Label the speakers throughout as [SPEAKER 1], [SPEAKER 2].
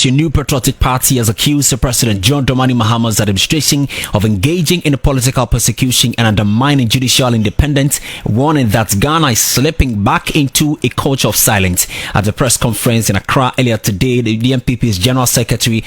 [SPEAKER 1] opposition New Patriotic Party has accused the President John Dramani Mahama's administration of engaging in political persecution and undermining judicial independence, warning that Ghana is slipping back into a culture of silence. At the press conference in Accra earlier today, the NPP's General Secretary,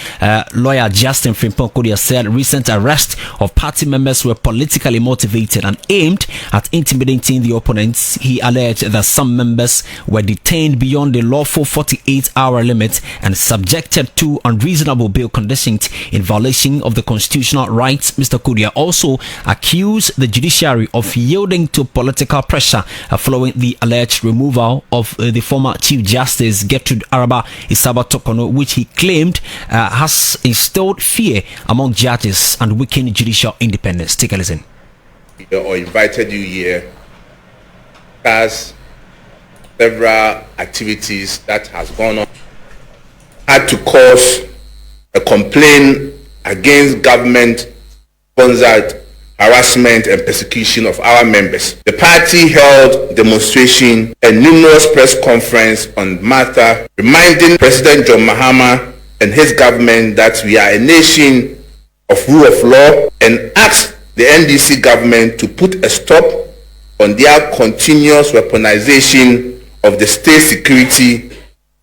[SPEAKER 1] lawyer Justin Frimpong said recent arrests of party members were politically motivated and aimed at intimidating the opponents. He alleged that some members were detained beyond the lawful 48-hour limit and subjected to unreasonable bail conditions in violation of the constitutional rights. Mr. Kudia also accused the judiciary of yielding to political pressure following the alleged removal of the former Chief Justice Gertrude Araba Isaba Tokono, which he claimed has instilled fear among judges and weakened judicial independence. Take a listen.
[SPEAKER 2] Or invited you here as several activities that has gone on had to cause a complaint against government-sponsored harassment and persecution of our members. The party held demonstration and numerous press conference on matter, reminding President John Mahama and his government that we are a nation of rule of law, and asked the NDC government to put a stop on their continuous weaponization of the state security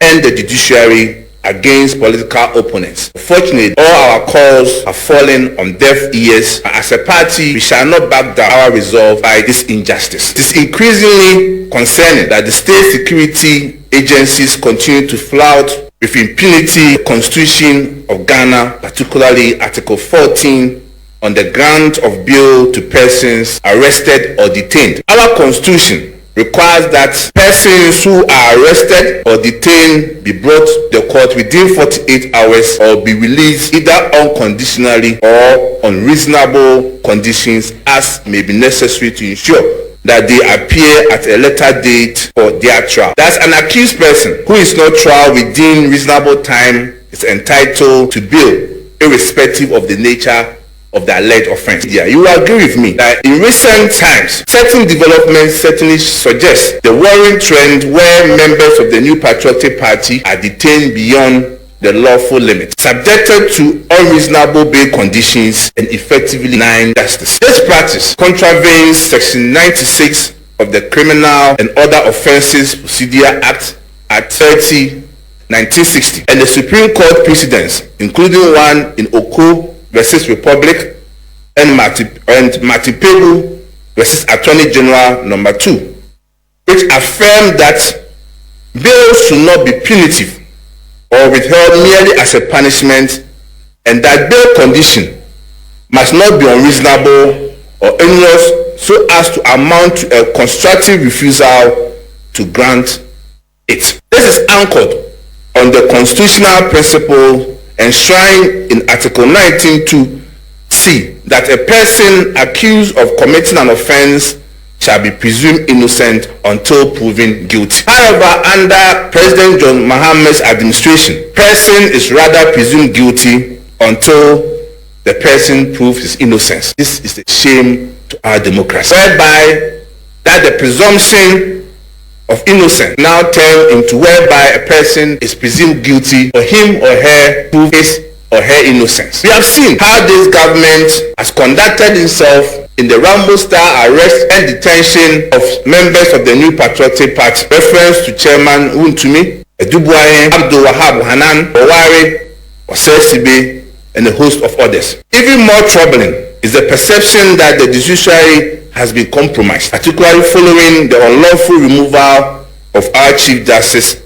[SPEAKER 2] and the judiciary against political opponents. Unfortunately, all our calls have fallen on deaf ears. As a party, we shall not back down our resolve by this injustice. It is increasingly concerning that the state security agencies continue to flout with impunity the Constitution of Ghana, particularly Article 14, on the grant of bail to persons arrested or detained. Our Constitution requires that persons who are arrested or detained be brought to the court within 48 hours or be released either unconditionally or on reasonable conditions as may be necessary to ensure that they appear at a later date for their trial. That's an accused person who is not trial within reasonable time is entitled to bail irrespective of the nature of the alleged offense. Yeah, you will agree with me that in recent times, certain developments certainly suggest the worrying trend where members of the New Patriotic Party are detained beyond the lawful limit, subjected to unreasonable bail conditions and effectively denying justice. This practice contravenes Section 96 of the Criminal and Other Offences Procedure Act at 1960 and the Supreme Court precedents, including one in Oko versus Republic and Matipegu versus Attorney General number 2, which affirmed that bail should not be punitive or withheld merely as a punishment, and that bail condition must not be unreasonable or onerous so as to amount to a constructive refusal to grant it. This is anchored on the constitutional principle enshrined in Article 19(2)(c) that a person accused of committing an offense shall be presumed innocent until proven guilty. However, under President John Mahama's administration, person is rather presumed guilty until the person proves his innocence. This is a shame to our democracy, whereby that the presumption of innocence now turn into whereby a person is presumed guilty for him or her prove his or her innocence. We have seen how this government has conducted itself in the Rambo-style arrest and detention of members of the New Patriotic Party. Reference to Chairman Wuntumi, Edubuayen, Abdul Wahab Hanan, Oware, Osesibe, and a host of others. Even more troubling is the perception that the judiciary has been compromised, particularly following the unlawful removal of our Chief Justice,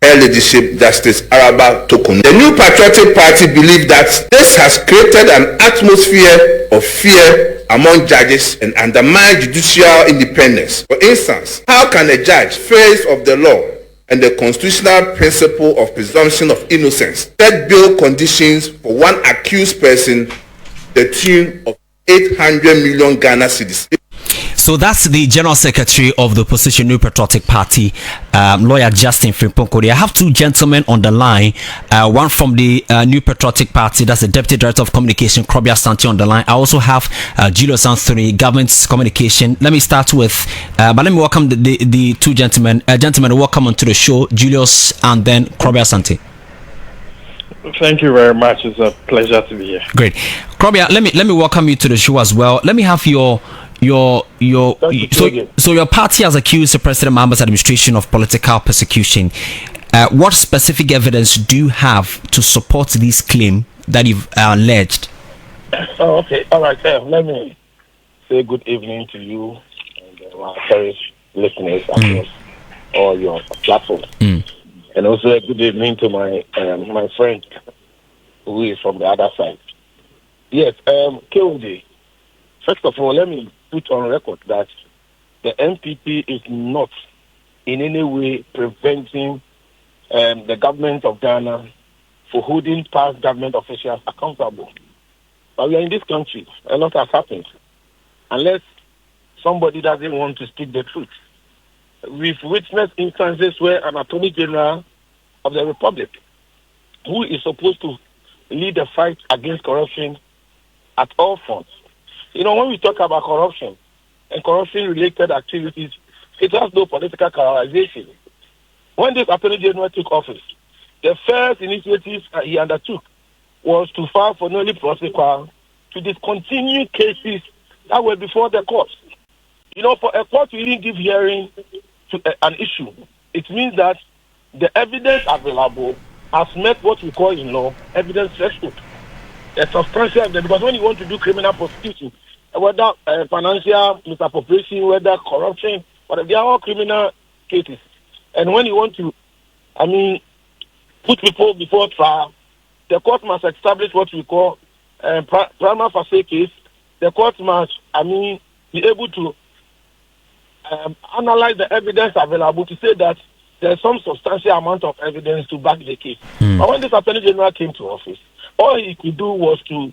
[SPEAKER 2] Her Ladyship Justice Araba Tokono. The New Patriotic Party believe that this has created an atmosphere of fear among judges and undermined judicial independence. For instance, how can a judge, face of the law and the constitutional principle of presumption of innocence, set bail conditions for one accused person the tune of 800 million Ghana cedis?
[SPEAKER 1] So that's the General Secretary of the opposition New Patriotic Party, lawyer Justin Frimpong. I have two gentlemen on the line, one from the New Patriotic Party, that's the Deputy Director of Communication, Krobia Santi, on the line. I also have Julius Anthony, Government Communication. Let me start with, but let me welcome the two gentlemen. Gentlemen, welcome onto the show, Julius and then Krobia Santi.
[SPEAKER 3] Thank you very much. It's a pleasure to be here.
[SPEAKER 1] Great. Krobia, let me welcome you to the show as well. Let me have your so your party has accused the President Mahama's administration of political persecution. What specific evidence do you have to support this claim that you've alleged?
[SPEAKER 3] Oh, okay. All right. Let me say good evening to you and our cherished listeners across all your platforms. And also a good evening to my my friend who is from the other side. Yes, KOD. First of all, let me put on record that the NPP is not in any way preventing the government of Ghana for holding past government officials accountable. But we are in this country. A lot has happened. Unless somebody doesn't want to speak the truth. We've witnessed instances where an Attorney General of the Republic, who is supposed to lead the fight against corruption at all fronts. You know, when we talk about corruption and corruption-related activities, it has no political colorization. When this Attorney General took office, the first initiative he undertook was to file for nolli prosequi to discontinue cases that were before the courts. You know, for a court to even give hearing to an issue, it means that the evidence available has met what we call in law evidence threshold. A substantial evidence, because when you want to do criminal prosecution, whether financial misappropriation, whether corruption, whatever, they are all criminal cases. And when you want to, put people before trial, the court must establish what we call prima facie case. The court must, be able to analyze the evidence available to say that there's some substantial amount of evidence to back the case. But when this Attorney General came to office, all he could do was to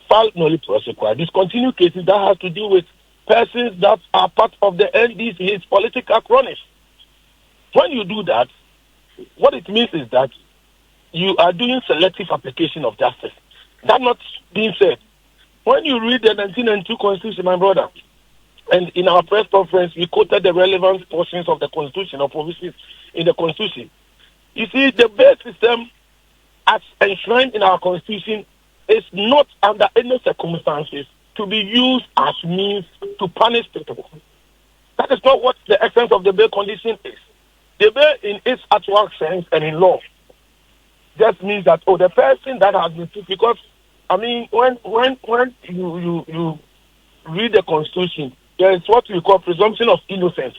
[SPEAKER 3] file nolli prosequi, discontinue cases that has to do with persons that are part of the NDC, his political cronies. When you do that, what it means is that you are doing selective application of justice. That not being said, when you read the 1992 Constitution, my brother, and in our press conference, we quoted the relevant portions of the Constitution or provisions in the Constitution. You see, the bail system, as enshrined in our Constitution, is not under any circumstances to be used as means to punish people. That is not what the essence of the bail condition is. The bail, in its actual sense and in law, just means that the person that has been put, because when you read the Constitution, there is what we call presumption of innocence.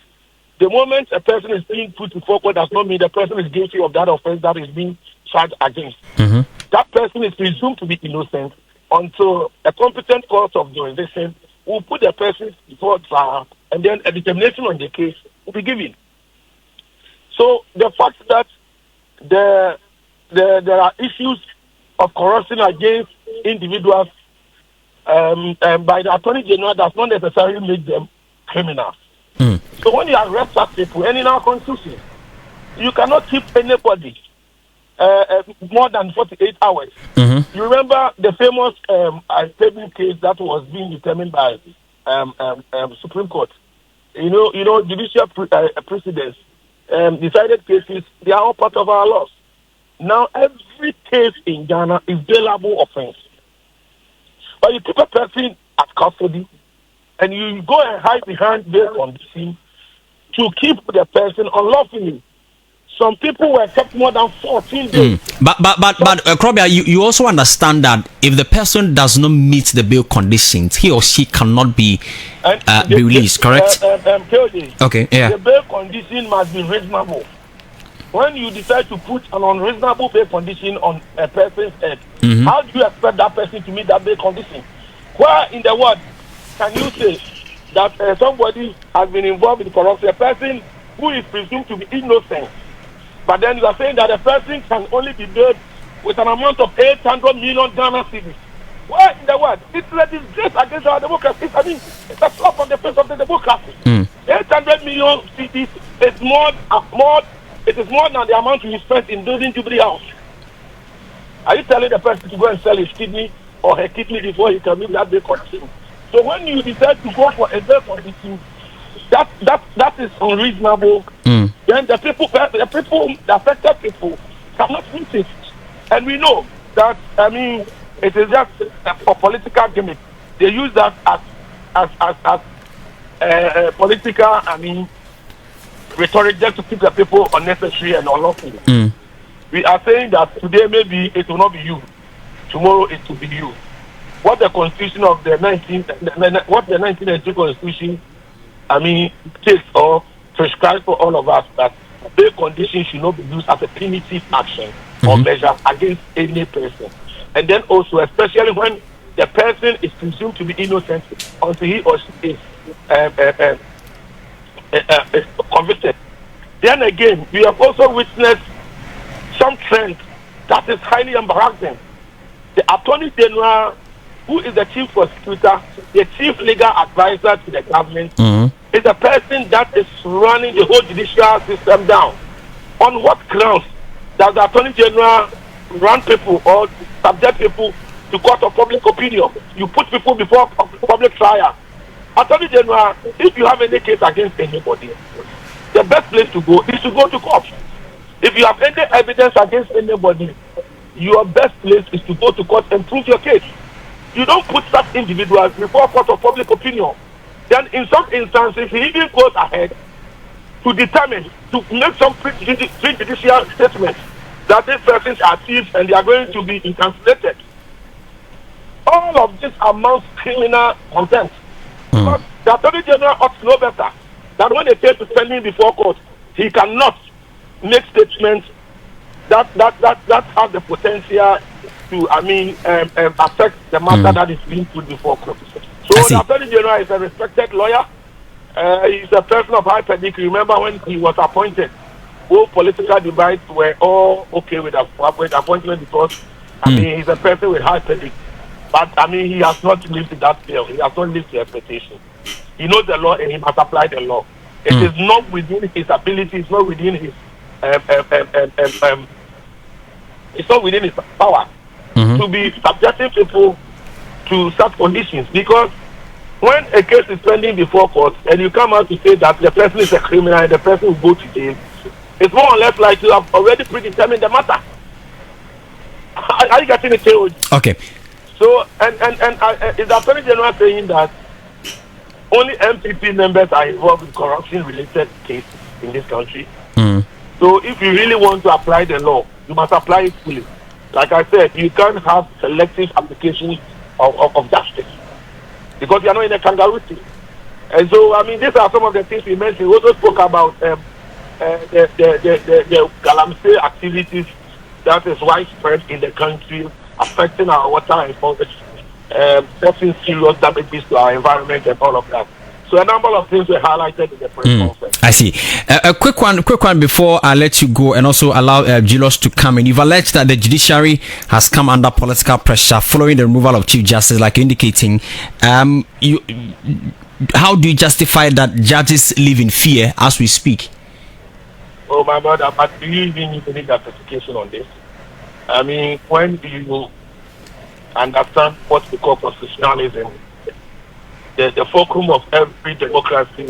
[SPEAKER 3] The moment a person is being put before court does not mean the person is guilty of that offense that is being charged against. That person is presumed to be innocent until a competent court of jurisdiction will put the person before trial, and then a determination on the case will be given. So the fact that there are issues of corruption against individuals by the Attorney General does not necessarily make them criminals. So when you arrest such people, and in our Constitution, you cannot keep anybody more than 48 hours. You remember the famous payment case that was being determined by Supreme Court. You know, judicial precedents, decided cases, they are all part of our laws. Now, every case in Ghana is bailable offense. But you keep a person at custody, and you go and hide behind bail condition to keep the person unlawfully. Some people were kept more than 14 days.
[SPEAKER 1] But Krobia, you also understand that if the person does not meet the bail conditions, he or she cannot be released, correct? Okay, yeah.
[SPEAKER 3] The bail condition must be reasonable. When you decide to put an unreasonable bail condition on a person's head, how do you expect that person to meet that bail condition? Where in the world can you say that somebody has been involved in corruption, a person who is presumed to be innocent, but then you are saying that the person can only be bailed with an amount of 800 million Ghana cedis? Where in the world? It's a disgrace against our democracy. It's a slap on the face of the democracy. 800 million cedis is it is more than the amount we spent in building Jubilee House. Are you telling the person to go and sell his kidney or her kidney before he can meet that bail condition? So when you decide to go for a bail condition, that is unreasonable. Then the affected people cannot meet it. And we know that, I mean, it is just for political gimmick. They use that as political, I mean, rhetoric just to keep the people unnecessary and unlawful. We are saying that today maybe it will not be you, tomorrow it will be you. What the constitution of the 1992 constitution, I mean, takes or prescribes for all of us that bail conditions should not be used as a punitive action or measure against any person. And then also, especially when the person is presumed to be innocent until he or she is convicted. Then again, we have also witnessed some trend that is highly embarrassing. The Attorney General, who is the chief prosecutor, the chief legal advisor to the government, is a person that is running the whole judicial system down. On what grounds does the Attorney General run people or subject people to court of public opinion? You put people before public trial. Attorney General, if you have any case against anybody, the best place to go is to go to court. If you have any evidence against anybody, your best place is to go to court and prove your case. You don't put such individuals before court of public opinion. Then in some instances, he even goes ahead to determine, to make some prejudicial statements that these persons are thieves and they are going to be incarcerated. All of this amounts criminal contempt. But the Attorney General ought to know better that when a case is pending before court, he cannot make statements that have the potential to, I mean, affect the matter that is being put before court. So the Attorney General is a respected lawyer. He's a person of high pedigree. Remember when he was appointed, all political divides were all okay with appointment because, I mean, he's a person with high pedigree. But, I mean, he has not lived that bill. He has not lived the expectation. He knows the law and he must apply the law. It is not within his ability. It's not within his it's not within his power to be subjecting people to such conditions. Because when a case is pending before court and you come out to say that the person is a criminal and the person will go to jail, it's more or less like you have already predetermined the matter. Are you getting it?
[SPEAKER 1] Okay.
[SPEAKER 3] So, and is the Attorney General saying that only NPP members are involved in corruption-related cases in this country? So, if you really want to apply the law, you must apply it fully. Like I said, you can't have selective application of justice because you are not in a kangaroo state. And so, I mean, these are some of the things we mentioned. We also spoke about the galamsey activities that is widespread in the country, affecting our water and forest, causing serious damages to our environment and all of that. So a number of things were highlighted in the press conference.
[SPEAKER 1] I see. A quick one before I let you go and also allow Julius to come in. You've alleged that the judiciary has come under political pressure following the removal of Chief Justice, like you're indicating. How do you justify that judges live in fear as we speak?
[SPEAKER 3] Oh, my brother, but do you even need any justification on this? I mean, when you understand what we call constitutionalism, the fulcrum of every democracy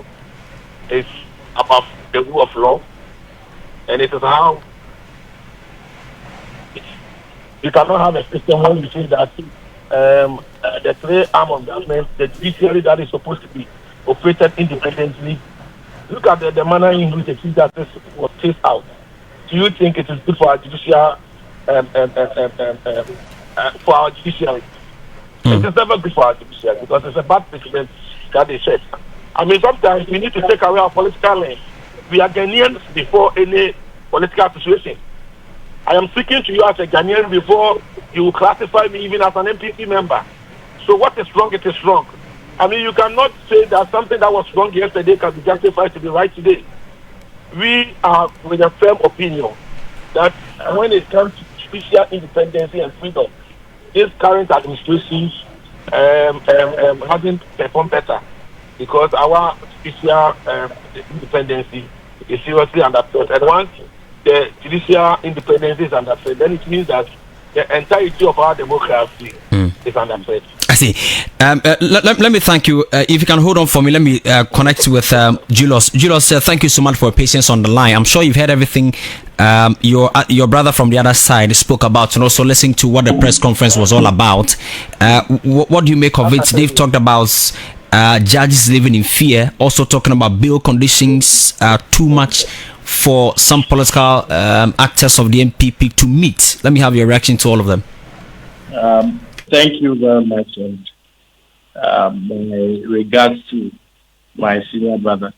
[SPEAKER 3] is about the rule of law, and it is how you cannot have a system where you say that the three arm of government, the judiciary that is supposed to be operated independently. Look at the manner in which the Chief Justice was chased out. Do you think it is good for our judicial for our judiciary? It is never good for our judiciary because it's a bad precedent that they set. I mean, sometimes we need to take away our political lane. We are Ghanaians before any political situation. I am speaking to you as a Ghanaian before you classify me even as an NPP member. So what is wrong, it is wrong. I mean, you cannot say that something that was wrong yesterday can be justified to be right today. We are with a firm opinion that when it comes to judicial independence and freedom, this current administration hasn't performed better because our judicial independence is seriously under threat. And once the judicial independence is under threat, then it means that the entirety of our democracy is under threat.
[SPEAKER 1] I see. Let me thank you. If you can hold on for me, let me connect with Julius. Julius, thank you so much for your patience on the line. I'm sure you've heard everything your brother from the other side spoke about, and also listening to what the press conference was all about. What do you make of it? They've talked about judges living in fear, also talking about bail conditions too much for some political actors of the NPP to meet. Let me have your reaction to all of them.
[SPEAKER 4] Thank you very much, and my regards to my senior brother.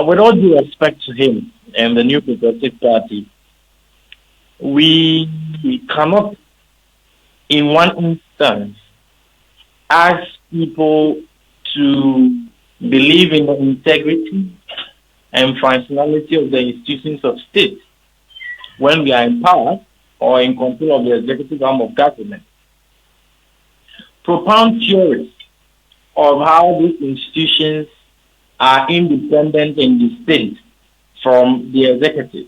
[SPEAKER 4] With all due respect to him and the New Progressive Party, we cannot, in one instance, ask people to believe in the integrity and functionality of the institutions of state when we are in power or in control of the executive arm of government. Propound theories of how these institutions are independent and distinct from the executive.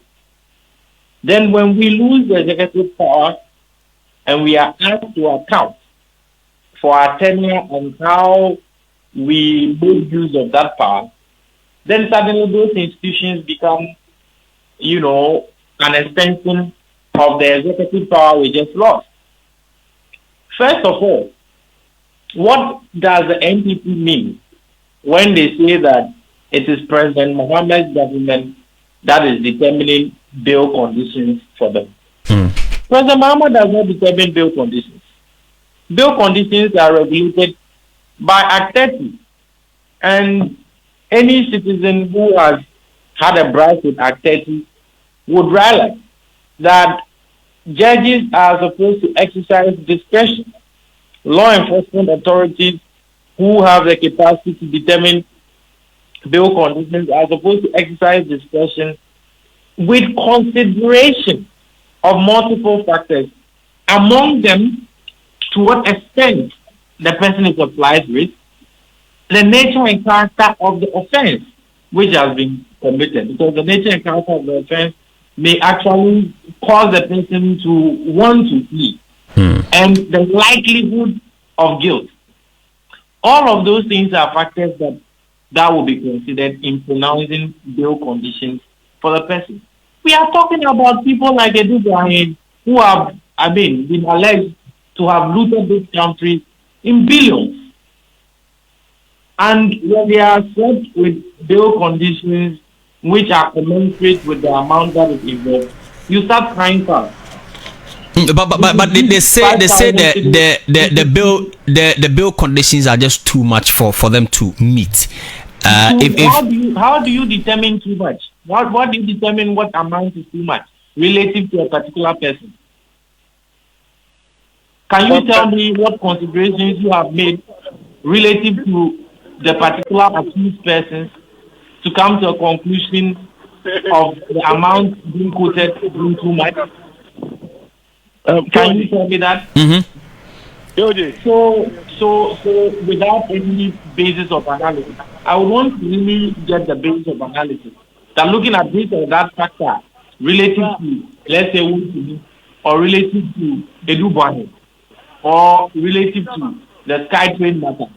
[SPEAKER 4] Then when we lose the executive power and we are asked to account for our tenure and how we make use of that power, then suddenly those institutions become, an extension of the executive power we just lost. First of all, what does the NPP mean when they say that it is President Mahama's government that is determining bail conditions for them? President Mahama does not determine bail conditions. Bail conditions are regulated by Act 30. And any citizen who has had a brush with Act 30 would realize that judges are supposed to exercise discretion. Law enforcement authorities who have the capacity to determine bail conditions are supposed to exercise discretion with consideration of multiple factors, among them to what extent the person is applied with, the nature and character of the offense which has been committed, because the nature and character of the offense may actually cause the person to want to flee. And the likelihood of guilt. All of those things are factors that will be considered in pronouncing bail conditions for the person. We are talking about people like Dormaahene who have, been alleged to have looted this country in billions. And when they are set with bail conditions which are commensurate with the amount that is involved, you start crying foul.
[SPEAKER 1] But they say the bill conditions are just too much for them to meet.
[SPEAKER 4] How do you determine too much? What do you determine what amount is too much relative to a particular person? Can you tell me what considerations you have made relative to the particular accused persons to come to a conclusion of the amount being quoted being too much? Can you tell me that? So without any basis of analysis, I would want to really get the basis of analysis. That looking at this or that factor relative to, let's say, Wutumi, or relative to Dormaahene, or relative to the SkyTrain matter,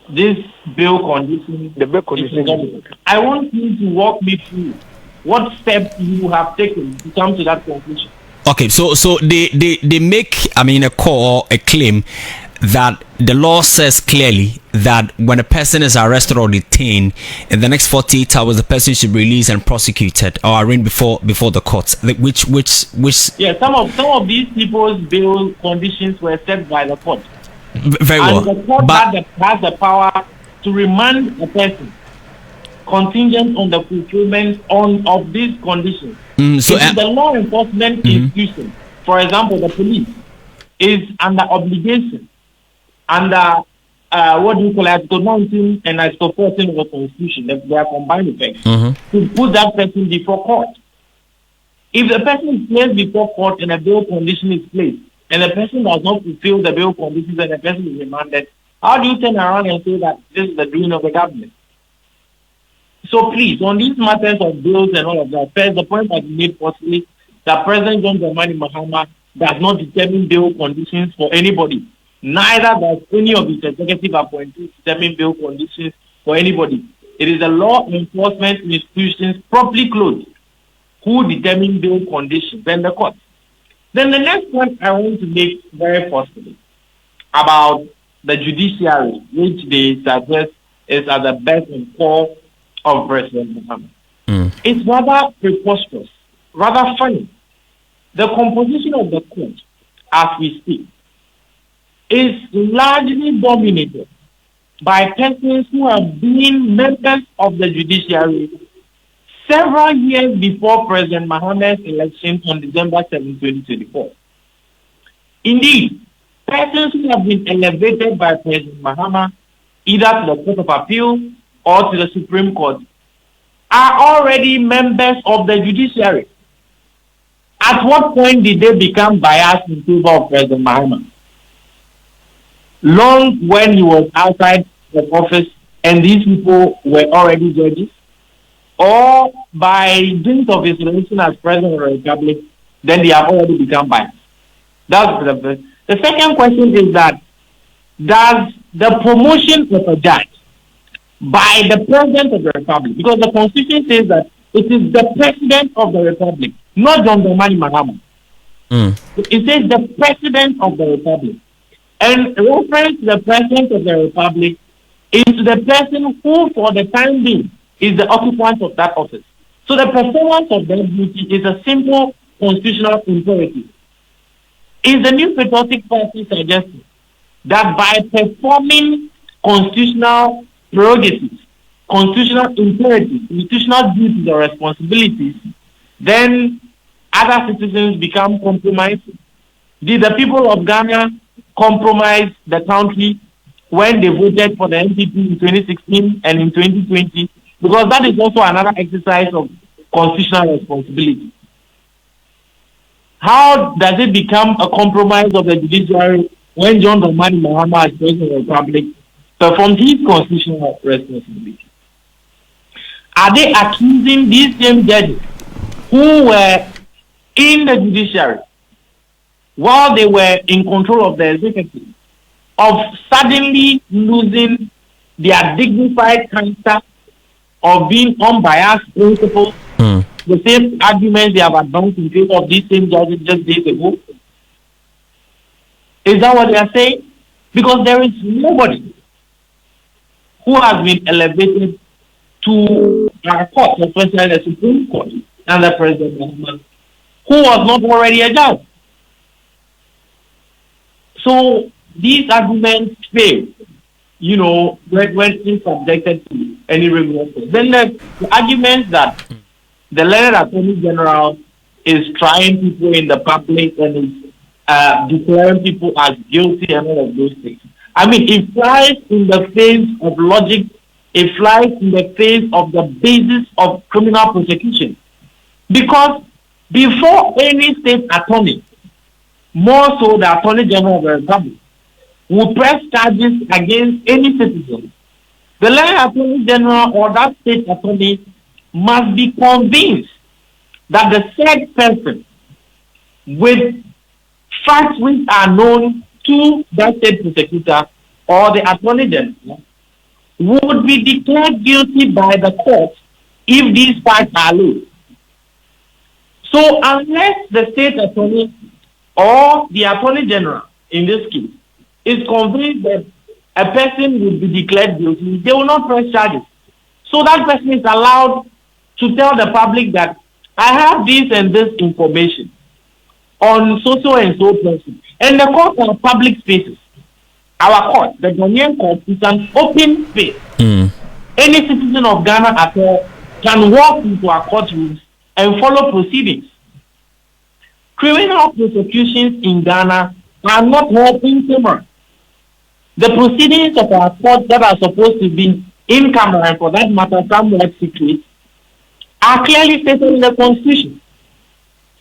[SPEAKER 4] this bail condition, I want you to walk me through what steps you have taken to come to that conclusion.
[SPEAKER 1] Okay, so they make a claim that the law says clearly that when a person is arrested or detained, in the next 48 hours the person should be released and prosecuted or arraigned before the courts. Which
[SPEAKER 4] yeah, some of these people's bail conditions were set by the court.
[SPEAKER 1] Very well.
[SPEAKER 4] And the court has the power to remand a person contingent on the fulfillment of these conditions.
[SPEAKER 1] So
[SPEAKER 4] the law enforcement institution, for example, the police, is under obligation under Article 19 and Article 14 of the Constitution. They are combined effects to put that person before court. If the person is placed before court and a bail condition is placed, and the person does not fulfill the bail conditions and the person is remanded, how do you turn around and say that this is the doing of the government? So please, on these matters of bills and all of that, first, the point has been made possibly that President John Dramani Mahama does not determine bail conditions for anybody, neither does any of its executive appointees determine bail conditions for anybody. It is the law enforcement institutions properly closed who determine bail conditions, then the court. Then the next point I want to make very forcefully about the judiciary, which they suggest is at the best and core of President Mahama. It's rather preposterous, rather funny. The composition of the court, as we speak, is largely dominated by persons who have been members of the judiciary several years before President Mahama's election on December 7, 2024. Indeed, persons who have been elevated by President Mahama either to the Court of Appeal or to the Supreme Court are already members of the judiciary. At what point did they become biased in favor of President Mahama? Long when he was outside the office and these people were already judges? Or by dint of his election as President of the Republic, then they have already become biased? That's the first. The second question is that does the promotion of a judge by the President of the Republic, because the Constitution says that it is the President of the Republic, not John Dramani Mahama. It says the President of the Republic. And reference to the President of the Republic is the person who, for the time being, is the occupant of that office. So the performance of that duty is a simple constitutional imperative. Is the New Patriotic Party suggesting that by performing constitutional prerogatives, constitutional imperatives, constitutional duties or responsibilities, then other citizens become compromised? Did the people of Ghana compromise the country when they voted for the NPP in 2016 and in 2020? Because that is also another exercise of constitutional responsibility. How does it become a compromise of the judiciary when John Dramani Mahama, as President of the Republic, performs his constitutional responsibility? Are they accusing these same judges who were in the judiciary while they were in control of the executive of suddenly losing their dignified character of being unbiased principles? The same arguments they have advanced in favor of these same judges just days ago? Is that what they are saying? Because there is nobody who has been elevated to our court, especially the Supreme Court and the President Mahama, who was not already a judge. So these arguments fail, you know, when it's subjected to any regular process. Then the arguments that the learned Attorney General is trying people in the public and is declaring people as guilty and all of those things. I mean, it flies in the face of logic. It flies in the face of the basis of criminal prosecution. Because before any state attorney, more so the Attorney General of the Republic, will press charges against any citizen, the learned Attorney General or that state attorney must be convinced that the said person, with facts which are known to that state prosecutor or the Attorney General, would be declared guilty by the court if these facts are loose. So unless the state attorney or the Attorney General, in this case, is convinced that a person will be declared guilty, they will not press charges. So that person is allowed to tell the public that I have this and this information on so and so person. And the courts are public spaces. Our court, the Ghanaian court, is an open space. Any citizen of Ghana at all can walk into our courtrooms and follow proceedings. Criminal prosecutions in Ghana are not held in camera. The proceedings of our court that are supposed to be in camera and for that matter somewhat secret are clearly stated in the Constitution.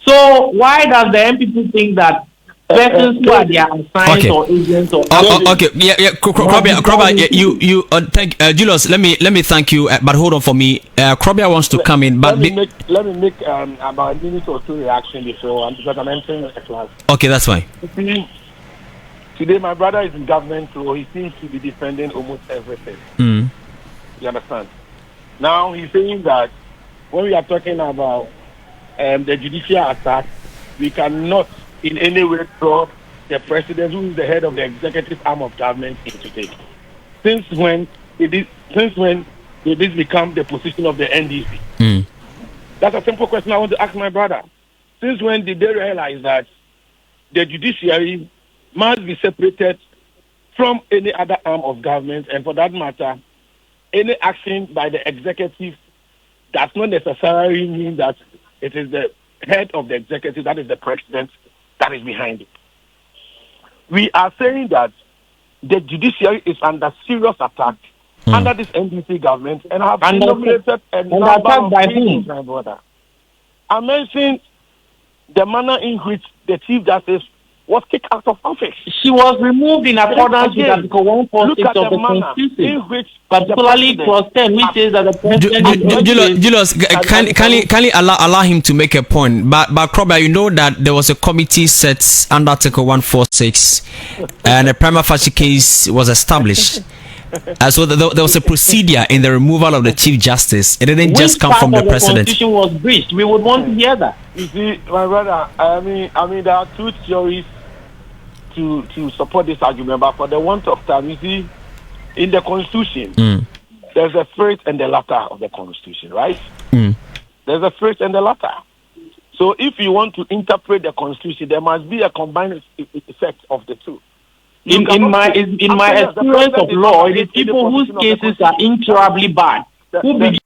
[SPEAKER 4] So why does the NPP think that persons who are their assigned or agents or
[SPEAKER 1] Krobia, you thank Julius. Let me thank you, but hold on for me. Krobia wants to come in, but
[SPEAKER 3] let me make about a minute or two reaction before because I'm entering the class.
[SPEAKER 1] Okay, that's fine.
[SPEAKER 3] Today, my brother is in government, so he seems to be defending almost everything. You understand? Now, he's saying that when we are talking about the judicial attack, we cannot in any way throw the president, who is the head of the executive arm of government, into it. Since when did this become the position of the NDC? That's a simple question I want to ask my brother. Since when did they realize that the judiciary must be separated from any other arm of government, and for that matter, any action by the executive does not necessarily mean that it is the head of the executive, that is the president, that is behind it. We are saying that the judiciary is under serious attack under this NDC government, and have inaugurated a number of things, my brother. I mentioned the manner in which the Chief Justice was kicked out of office.
[SPEAKER 4] She was removed in accordance with Article 146 of the Constitution, particularly Clause 10, which says that the president...
[SPEAKER 1] Julius, kindly allow him to make a point. But Krobia, you know that there was a committee set under Article 146, and a prima facie case was established. So there was a procedure in the removal of the Chief Justice. It didn't just come from the president.
[SPEAKER 4] Constitution was breached. We would want to hear that.
[SPEAKER 3] You see, my brother, I mean, there are two theories to support this argument, but for the want of time, you see, in the Constitution, there's a first and the latter of the Constitution, right? There's a first and the latter. So if you want to interpret the Constitution, there must be a combined effect of the two.
[SPEAKER 4] In my experience of law, it is people whose cases are incurably bad who begin